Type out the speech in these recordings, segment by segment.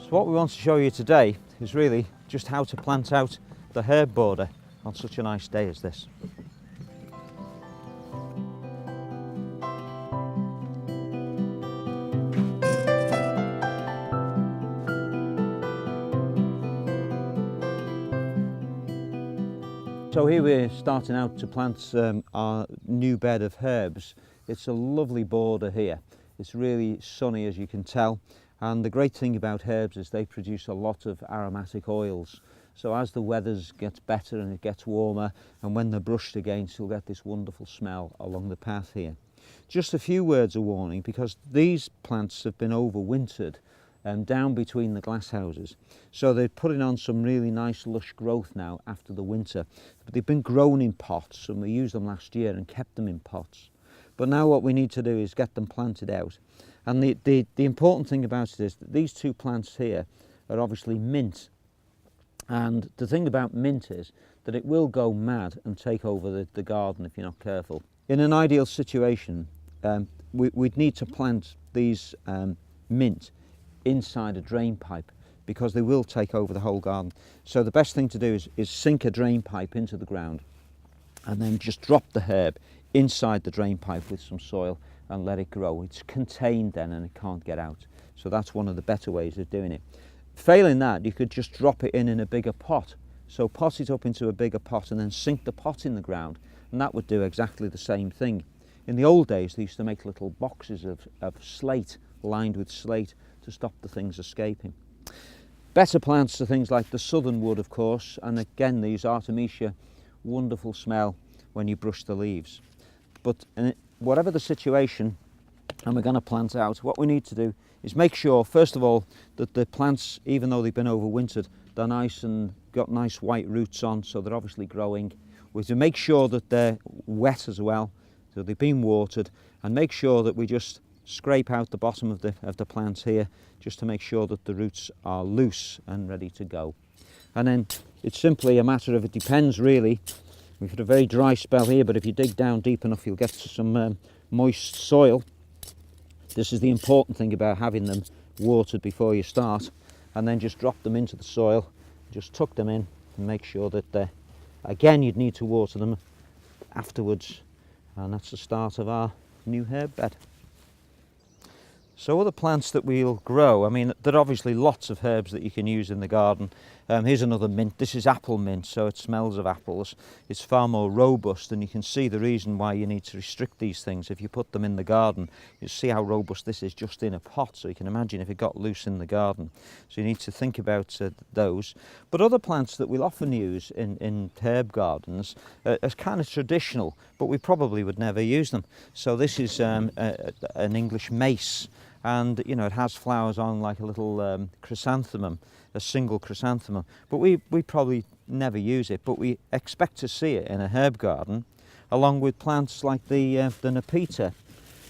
So what we want to show you today is really just how to plant out the herb border on such a nice day as this. So here we're starting out to plant our new bed of herbs. It's a lovely border here. It's really sunny, as you can tell, and the great thing about herbs is they produce a lot of aromatic oils. So as the weather gets better and it gets warmer, and when they're brushed against, you'll get this wonderful smell along the path here. Just a few words of warning, because these plants have been overwintered down between the glass houses, so they're putting on some really nice lush growth now after the winter. But they've been grown in pots, and we used them last year and kept them in pots. But now what we need to do is get them planted out. And the important thing about it is that these two plants here are obviously mint. And the thing about mint is that it will go mad and take over the garden if you're not careful. In an ideal situation, we'd need to plant these mint inside a drain pipe, because they will take over the whole garden. So the best thing to do is sink a drain pipe into the ground and then just drop the herb inside the drain pipe with some soil and let it grow. It's contained then and it can't get out. So that's one of the better ways of doing it. Failing that, you could just drop it in a bigger pot. So pot it up into a bigger pot and then sink the pot in the ground, and that would do exactly the same thing. In the old days, they used to make little boxes of slate, lined with slate, to stop the things escaping. Better plants are things like the southernwood, of course, and again these Artemisia, wonderful smell when you brush the leaves. But whatever the situation, and we're going to plant out, what we need to do is make sure, first of all, that the plants, even though they've been overwintered, they're nice and got nice white roots on, so they're obviously growing. We have to make sure that they're wet as well, so they've been watered, and make sure that we just scrape out the bottom of the plants here, just to make sure that the roots are loose and ready to go. And then it's simply a matter of, it depends really. We've had a very dry spell here, but if you dig down deep enough, you'll get some moist soil. This is the important thing about having them watered before you start, and then just drop them into the soil, just tuck them in and make sure that again, you'd need to water them afterwards, and that's the start of our new herb bed. So other plants that we'll grow, I mean, there are obviously lots of herbs that you can use in the garden. Here's another mint. This is apple mint, so it smells of apples. It's far more robust, and you can see the reason why you need to restrict these things. If you put them in the garden, you see how robust this is just in a pot, so you can imagine if it got loose in the garden. So you need to think about those. But other plants that we'll often use in herb gardens are kind of traditional, but we probably would never use them. So this is an English mace. And you know, it has flowers on like a little chrysanthemum, a single chrysanthemum, but we probably never use it, but we expect to see it in a herb garden, along with plants like the Nepeta,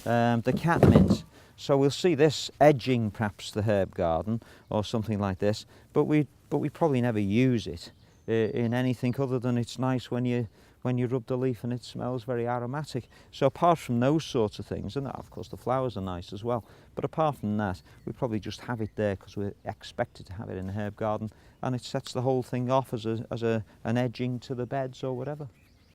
the catmint. So we'll see this edging perhaps the herb garden or something like this, but we probably never use it in anything other than it's nice when you rub the leaf and it smells very aromatic. So apart from those sorts of things, and of course the flowers are nice as well, but apart from that, we probably just have it there because we're expected to have it in a herb garden, and it sets the whole thing off as an edging to the beds or whatever.